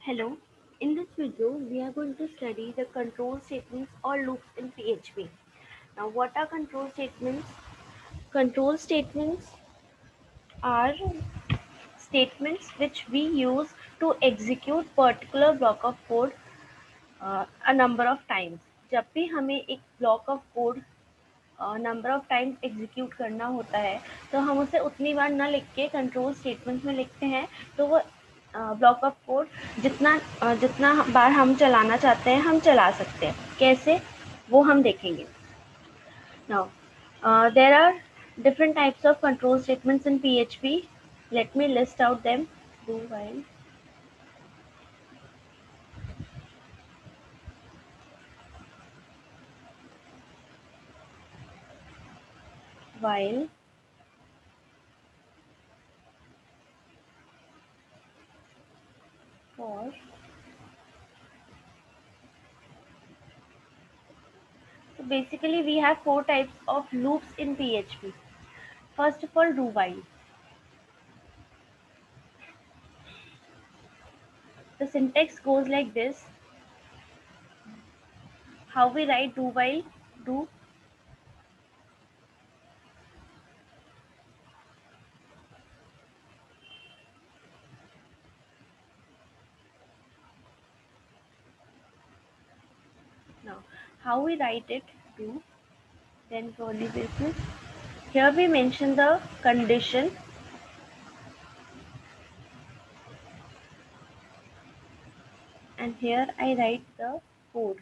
Hello, in this video we are going to study the control statements or loops in PHP. Now what are control statements? Control statements are statements which we use to execute particular block of code a number of times. जब भी हमें एक block of code number of times execute करना होता है तो हम उसे उतनी बार ना लिख के कंट्रोल स्टेटमेंट में लिखते हैं तो वो ब्लॉक ऑफ कोड जितना बार हम चलाना चाहते हैं हम चला सकते हैं कैसे वो हम देखेंगे now there are different types of control statements in PHP. Let me list out them. Do while for. So basically we have four types of loops in PHP. First of all, do while. The syntax goes like this. How we write do while? Do now. How we write it? Do then curly braces. Here we mention the condition and here I write the code.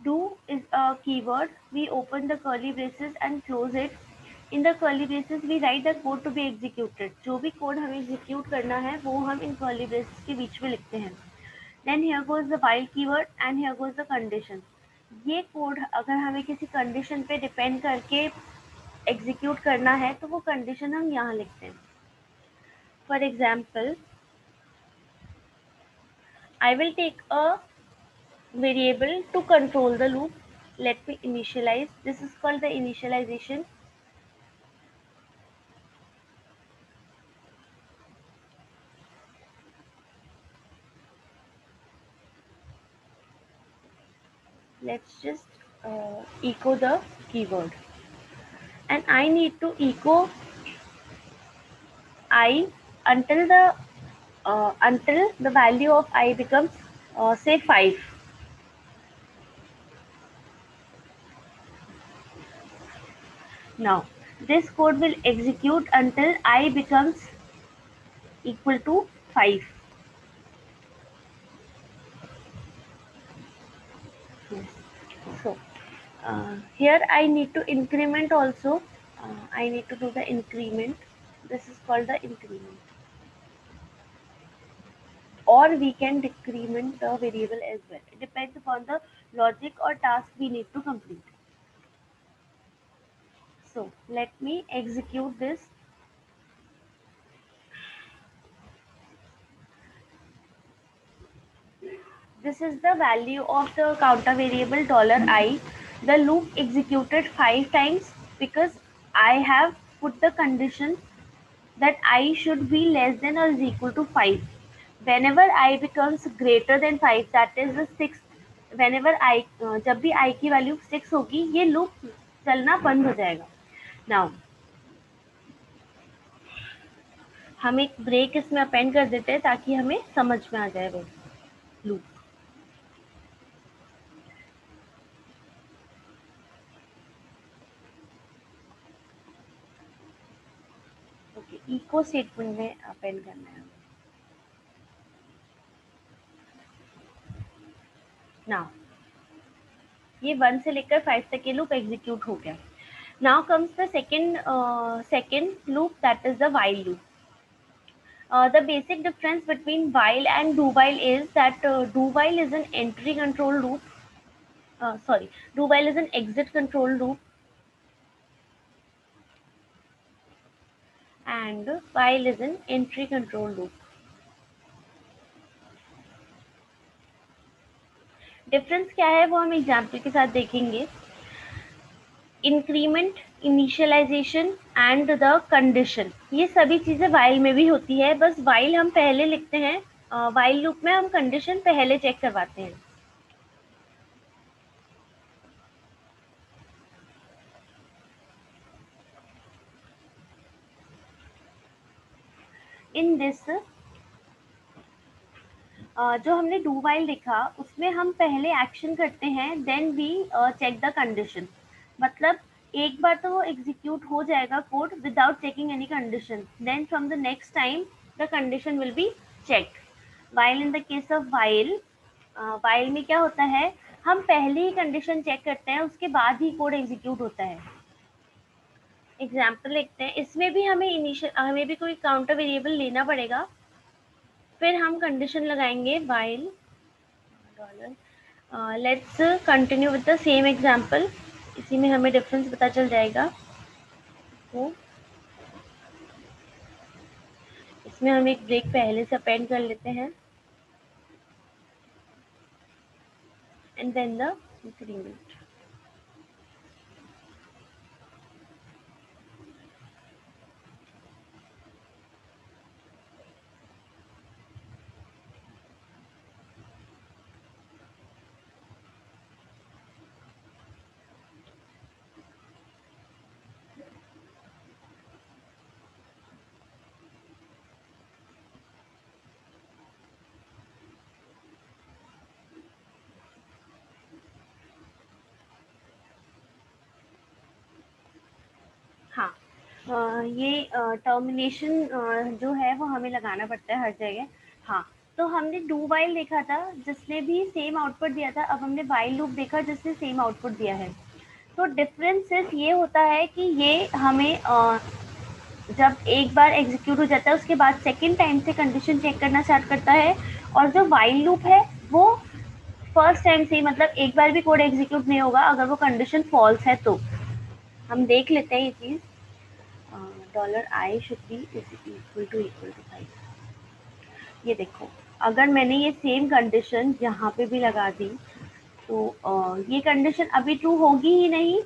Do is a keyword. We open the curly braces and close it. In the curly braces we write the code to be executed. जो भी code हमें execute करना है वो हम इन curly braces के बीच में लिखते हैं. Then here goes the while keyword and here goes the condition. ये कोड अगर हमें किसी कंडीशन पे डिपेंड करके एग्जीक्यूट करना है तो वो कंडीशन हम यहाँ लिखते हैं. For example I will take a variable to control the loop. Let me initialize. This is called the initialization. Let's just echo the keyword. And I need to echo I until the value of I becomes say 5. Now this code will execute until I becomes equal to 5. Yes. So here I need to increment also. I need to do the increment. This is called the increment. Or we can decrement the variable as well. It depends upon the logic or task we need to complete. So let me execute this. This is the value of the counter variable $I. The loop executed 5 times because I have put the condition that I should be less than or is equal to 5. Whenever I becomes greater than 5, that is the sixth. Whenever I जब भी I की value 6 होगी ये loop चलना बंद हो जाएगा. Now हम एक ब्रेक इसमें अपेंड कर देते हैं ताकि हमें समझ में आ जाए वो loop. ओके इको स्टेटमेंट में अपेंड करना है. नाउ ये 1 से लेकर 5 तक ये लूप एग्जीक्यूट हो गया. Now comes the second loop, that is the while loop. The basic difference between while and do while is that do while is an entry control loop. Do while is an exit control loop, and while is an entry control loop. Difference क्या है वो हम example के साथ देखेंगे. Increment initialization and the condition, ये सभी चीज़ें वाइल में भी होती है, बस वाइल हम पहले लिखते हैं, वाइल लूप में हम कंडीशन पहले चेक करवाते हैं। इन दिस जो हमने डू वाइल देखा उसमें हम पहले एक्शन करते हैं, then we check the condition. मतलब एक बार तो वो एग्जीक्यूट हो जाएगा code without checking any condition, then from the next time the condition will be checked. While in the case of while, while में क्या होता है, हम पहले ही कंडीशन चेक करते हैं, उसके बाद ही कोड एग्जीक्यूट होता है। एग्जाम्पल लिखते हैं, इसमें भी हमें भी कोई काउंटर वेरिएबल लेना पड़ेगा, फिर हम कंडीशन लगाएंगे while dollar. Let's continue with the same example, इसी में हमें डिफरेंस पता चल जाएगा। तो इसमें हम एक ब्रेक पहले से अपेंड कर लेते हैं, एंड देन द इंक्रीमेंट। हाँ, ये टर्मिनेशन जो है वो हमें लगाना पड़ता है हर जगह। हाँ, तो हमने डू वाइल देखा था जिसने भी सेम आउटपुट दिया था, अब हमने वाइल लूप देखा जिसने सेम आउटपुट दिया है। तो डिफरेंस सिर्फ ये होता है कि ये हमें जब एक बार एग्जीक्यूट हो जाता है उसके बाद सेकेंड टाइम से कंडीशन चेक करना स्टार्ट करता है, और जो वाइल लूप है वो फर्स्ट टाइम से ही, मतलब एक बार भी कोड एग्जीक्यूट नहीं होगा अगर वो कंडीशन फॉल्स है तो। हम देख लेते हैं ये चीज़। Dollar I should be equal to 5। ये देखो, अगर मैंने ये सेम कंडीशन यहाँ पे भी लगा दी तो ये कंडीशन अभी ट्रू होगी ही नहीं,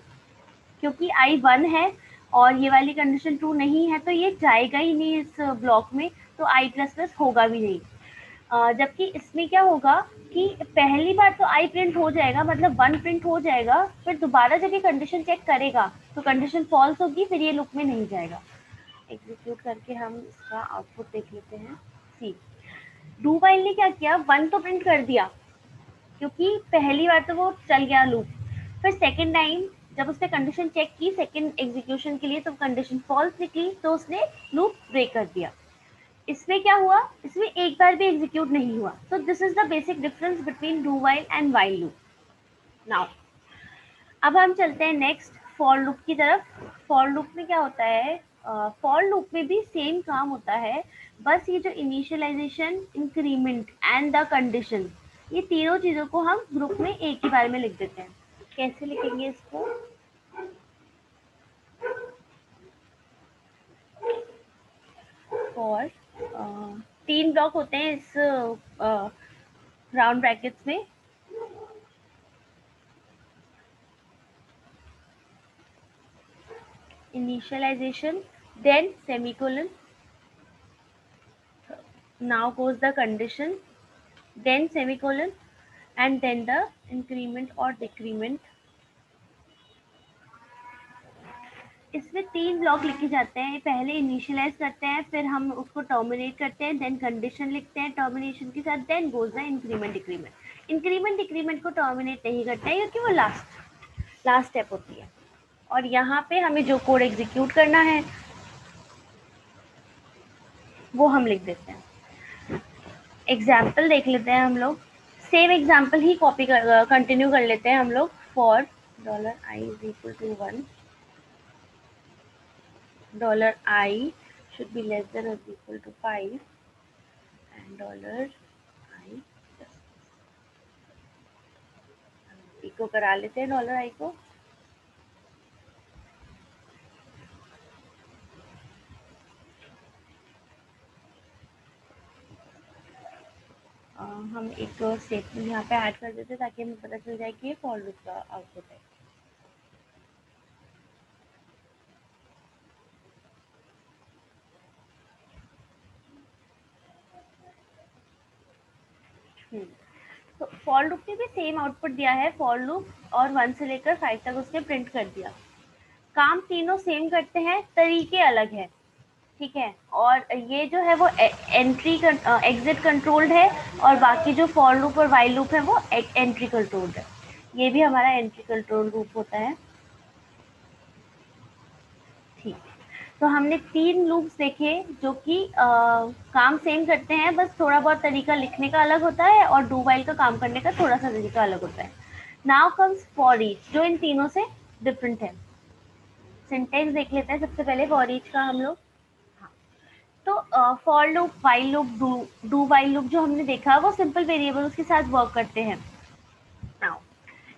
क्योंकि आई 1 है और ये वाली कंडीशन ट्रू नहीं है, तो ये जाएगा ही नहीं इस ब्लॉक में, तो आई प्लस प्लस होगा भी नहीं। जबकि इसमें क्या होगा कि पहली बार तो आई प्रिंट हो जाएगा, मतलब 1 प्रिंट हो जाएगा, फिर दोबारा जब ये कंडीशन चेक करेगा तो कंडीशन फॉल्स होगी, फिर ये लूप में नहीं जाएगा। एग्जीक्यूट करके हम इसका आउटपुट देख लेते हैं। सी, डू वाइल ने क्या किया, 1 तो प्रिंट कर दिया क्योंकि पहली बार तो वो चल गया लूप। फिर सेकेंड टाइम जब उसने कंडीशन चेक की सेकेंड एग्जीक्यूशन के लिए तो कंडीशन फॉल्स निकली, तो उसने लूप ब्रेक कर दिया। इसमें क्या हुआ, इसमें एक बार भी एग्जीक्यूट नहीं हुआ। So this is the basic difference between do while and while loop. Now अब हम चलते हैं नेक्स्ट फॉर लूप की तरफ। फॉर लूप में क्या होता है, फॉर लूप में भी सेम काम होता है, बस ये जो initialization, increment and the condition, ये तीनों चीजों को हम ग्रुप में एक ही बार में लिख देते हैं। कैसे लिखेंगे इसको, फॉर, तीन ब्लॉक होते हैं इस राउंड ब्रैकेट्स में। Initialization, then semicolon, now goes the condition, then semicolon, and then the increment or decrement। इसमें तीन ब्लॉक लिखे जाते हैं, पहले इनिशियलाइज करते हैं, फिर हम उसको टर्मिनेट करते हैं, देन कंडीशन लिखते हैं टर्मिनेशन के साथ, then goes the increment decrement. Increment decrement को टर्मिनेट नहीं करते हैं क्योंकि वो लास्ट स्टेप होती है, और यहाँ पे हमें जो कोड एग्जीक्यूट करना है वो हम लिख देते हैं। एग्जाम्पल देख लेते हैं हम लोग, सेम एग्जाम्पल ही कॉपी कर कंटिन्यू कर लेते हैं हम लोग। For dollar I is equal to 1, dollar I should be less than और equal to 5, and dollar I इको करा लेते हैं डॉलर आई को। हम एक स्टेटमेंट यहाँ पे ऐड कर देते हैं ताकि हमें पता चल जाए कि ये फॉर लूप का आउटपुट है। हम्म, तो फॉर लूप ने भी सेम आउटपुट दिया है, फॉर लूप, और 1 से लेकर 5 तक उसने प्रिंट कर दिया। काम तीनों सेम करते हैं, तरीके अलग है, ठीक है। और ये जो है वो एंट्री एग्जिट कंट्रोल्ड है, और बाकी जो फॉर लूप और वाइल लूप है वो एंट्री कंट्रोल्ड है। ये भी हमारा एंट्री कंट्रोल लूप होता है, ठीक है। तो हमने 3 लूप्स देखे जो कि काम सेम करते हैं, बस थोड़ा बहुत तरीका लिखने का अलग होता है, और डू वाइल का काम करने का थोड़ा सा तरीका अलग होता है। नाउ कम्स फॉर ईच, जो इन तीनों से डिफरेंट है। सिंटेक्स देख लेते हैं सबसे पहले फॉर ईच का हम लोग। हाँ, तो for loop, while loop, do while loop जो हमने देखा वो सिंपल वेरिएबल्स के साथ वर्क करते हैं। नाउ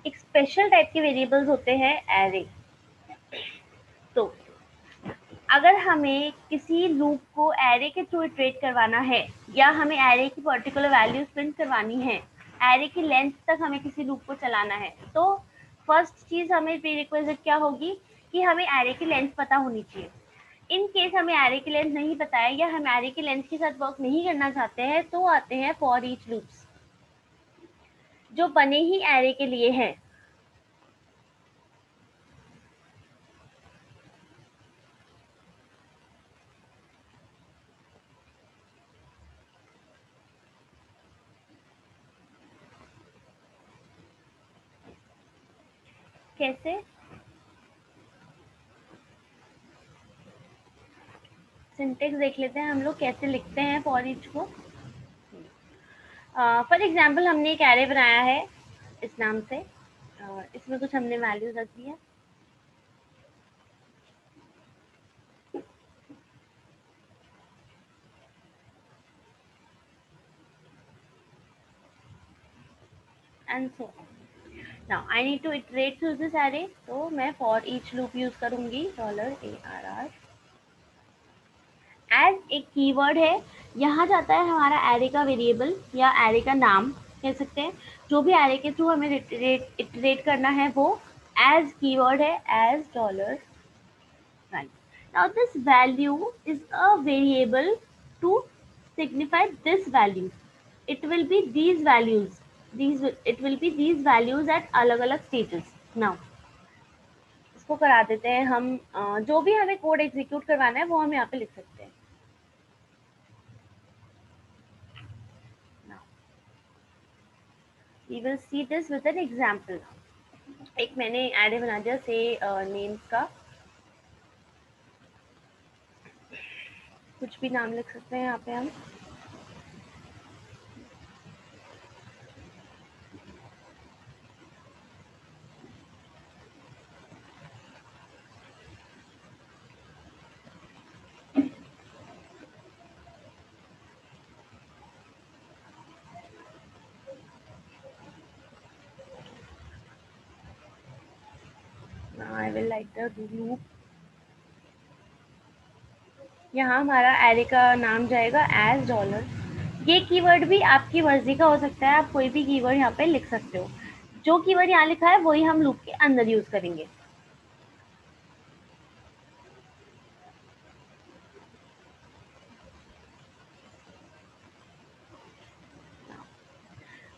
एक स्पेशल टाइप के वेरिएबल्स होते हैं एरे। तो अगर हमें किसी लूप को एरे के थ्रू इटरेट करवाना है, या हमें एरे की पर्टिकुलर वैल्यूज प्रिंट करवानी है, एरे की लेंथ तक हमें किसी लूप को चलाना है, तो फर्स्ट चीज हमें प्रीरिक्विजिट क्या होगी कि हमें एरे की लेंथ पता होनी चाहिए। इन केस हमें एरे की लेंथ नहीं पता है, या हम एरे की लेंथ के साथ वर्क नहीं करना चाहते हैं, तो आते हैं फॉर ईच लूप्स जो बने ही एरे के लिए हैं। कैसे? सिंटेक्स देख लेते हैं हम लोग कैसे लिखते हैं फॉर ईच को। फॉर एग्जाम्पल हमने एक एरे बनाया है इस नाम से, इसमें कुछ हमने वैल्यूज रख दी है। And so now I need to iterate through this array, तो मैं फॉर ईच लूप यूज करूंगी, $arr एज एक कीवर्ड है। यहाँ जाता है हमारा एरे का वेरिएबल या एरे का नाम कह सकते हैं, जो भी एरे के थ्रू हमें इटरेट करना है वो एज कीवर्ड है, as dollar value. Now this value is a variable to signify this value. It will be these values. It will be these values at अलग अलग stages. Now इसको करा देते हैं हम, जो भी हमें कोड एग्जीक्यूट करवाना है वो हम यहाँ पे लिख सकते हैं। Now we will see this with an example. एक मैंने एरे बना दिया से नेम्स का, कुछ भी नाम लिख सकते हैं यहाँ पे हम। Now I will like the loop। यहाँ हमारा एरे का नाम जाएगा एज डॉलर। ये कीवर्ड भी आपकी मर्जी का हो सकता है, आप कोई भी कीवर्ड यहाँ पे लिख सकते हो। जो कीवर्ड यहाँ लिखा है वही हम लूप के अंदर यूज करेंगे।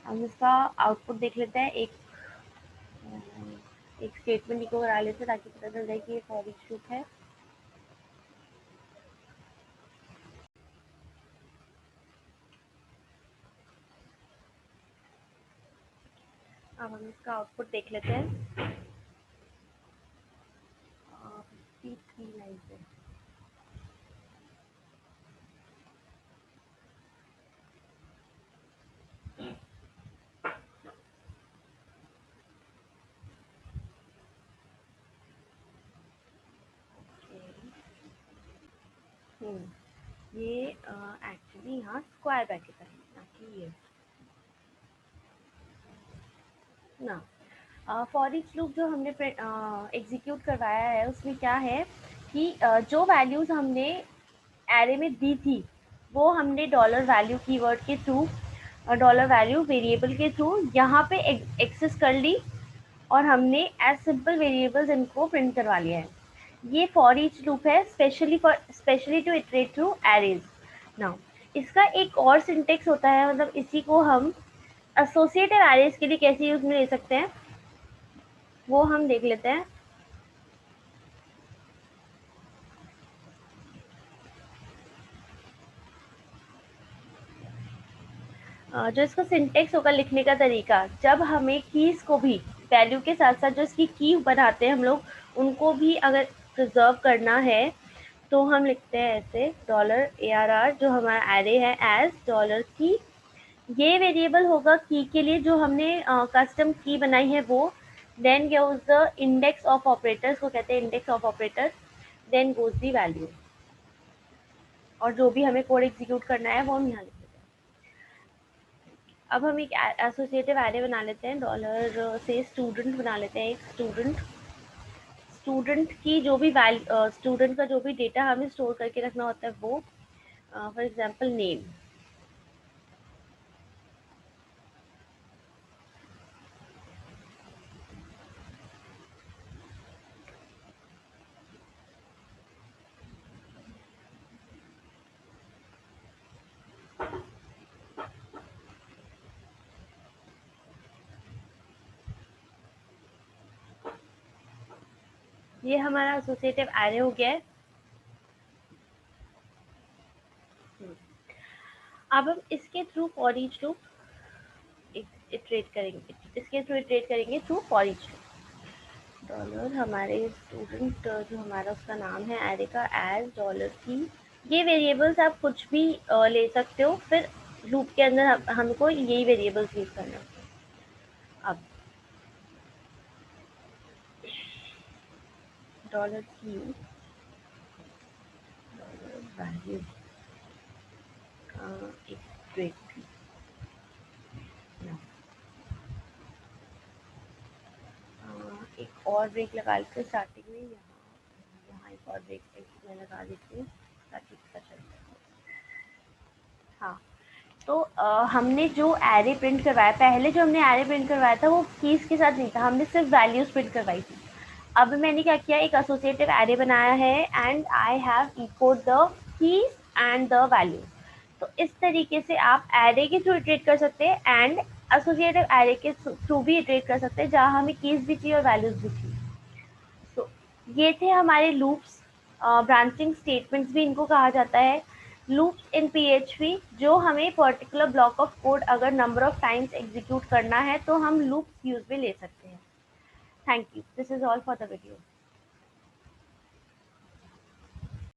हम इसका आउटपुट देख लेते हैं, एक स्टेटमेंट को करा लेते हैं ताकि पता चल जाए कि ये फॉर ईच लूप है। अब हम इसका आउटपुट देख लेते हैं। 53 लाइन पे। ये एक्चुअली यहाँ स्क्वायर ब्रैकेट है ताकि ये ना फॉर ईच लूप जो हमने एग्जीक्यूट करवाया है उसमें क्या है कि जो वैल्यूज हमने एरे में दी थी वो हमने डॉलर वैल्यू कीवर्ड के थ्रू और डॉलर वैल्यू वेरिएबल के थ्रू यहाँ पे एक्सेस कर ली, और हमने एज सिंपल वेरिएबल्स इनको प्रिंट करवा लिया है। ये फॉर ईच लूप है, specially to iterate through arrays. Now इसका एक और सिंटेक्स होता है, मतलब इसी को हम एसोसिएटिव एरेज के लिए कैसे यूज में ले सकते हैं वो हम देख लेते हैं। जो इसका सिंटेक्स होगा लिखने का तरीका, जब हमें कीज को भी वैल्यू के साथ साथ जो इसकी की बनाते हैं हम लोग उनको भी अगर प्रिजर्व करना है तो हम लिखते हैं ऐसे डॉलर ARR जो हमारा एरे है एज डॉलर की। ये वेरिएबल होगा की के लिए जो हमने कस्टम की बनाई है वो। Then goes the index of operators को कहते हैं index of operator. Then goes the value और जो भी हमें कोड एग्जीक्यूट करना है वो हम यहाँ लिख देते हैं। अब हम एक एसोसिएटिव एरे बना लेते हैं डॉलर से स्टूडेंट बना लेते हैं एक स्टूडेंट। स्टूडेंट की जो भी स्टूडेंट का जो भी डेटा हमें स्टोर करके रखना होता है वो फॉर एग्जांपल नेम। ये हमारा एसोसिएटिव एरे हो गया है। अब हम इसके through for each loop iterate करेंगे, इसके थ्रू इटरेट करेंगे through for each loop. Dollar हमारे स्टूडेंट जो हमारा उसका नाम है एरे का एज डॉलर की। ये वेरिएबल्स आप कुछ भी ले सकते हो, फिर लूप के अंदर हमको यही वेरिएबल्स यूज करना है। अब डॉलर की वैल्यू एक ब्रेक थी एक और ब्रेक लगा लेते हैं स्टार्टिंग में। यहाँ यहाँ एक और ब्रेक मैं लगा देती हूँ ताकि पता चल जाए। हाँ, तो हमने जो एरे प्रिंट करवाया, पहले जो हमने एरे प्रिंट करवाया था वो कीज के साथ नहीं था, हमने सिर्फ वैल्यूज प्रिंट करवाई थी। अब मैंने क्या किया, एक एसोसिएटिव एरे बनाया है and I have equal the keys and the value. तो इस तरीके से आप एरे के थ्रू इटरेट कर सकते हैं एंड एसोसिएटिव एरे के थ्रू भी इटरेट कर सकते हैं जहाँ हमें कीज भी चाहिए और वैल्यूज भी चाहिए। तो ये थे हमारे लूप्स। ब्रांचिंग स्टेटमेंट्स भी इनको कहा जाता है। लूप्स इन PHP जो हमें पर्टिकुलर ब्लॉक ऑफ कोड अगर नंबर ऑफ टाइम्स एग्जीक्यूट करना है तो हम लूप्स यूज में ले सकते हैं। Thank you, this is all for the video.